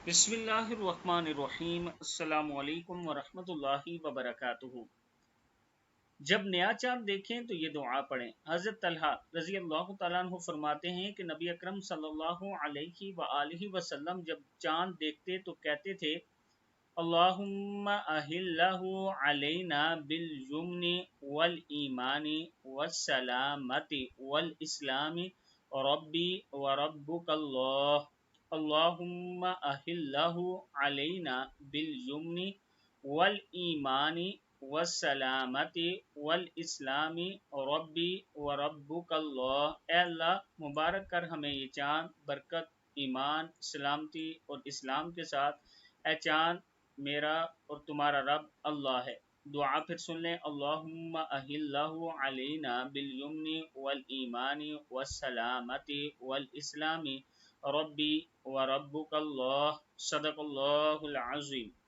بسم اللہ الرحمن الرحیم۔ السلام علیکم ورحمۃ اللہ وبرکاتہ۔ جب نیا چاند دیکھیں تو یہ دعا پڑھیں۔ حضرت طلحہ رضی اللہ تعالیٰ عنہ فرماتے ہیں کہ نبی اکرم صلی اللہ علیہ وآلہ وسلم جب چاند دیکھتے تو کہتے تھے اللہم اہلہ علینا بالیمن والایمان والسلامت والاسلام ربی وربک اللہ۔ اللہم اہلہ علینا بالیمن والایمان والسلامت والاسلام ربی وربک اللہ۔ اے اللہ مبارک کر ہمیں یہ چاند برکت، ایمان، سلامتی اور اسلام کے ساتھ۔ اے چاند میرا اور تمہارا رب اللہ ہے۔ دعا پھر سن لیں۔ اللہم اہلہ علینا بالیمن والایمان والسلامت والاسلام ربی وربک اللہ۔ صدق اللہ العظیم۔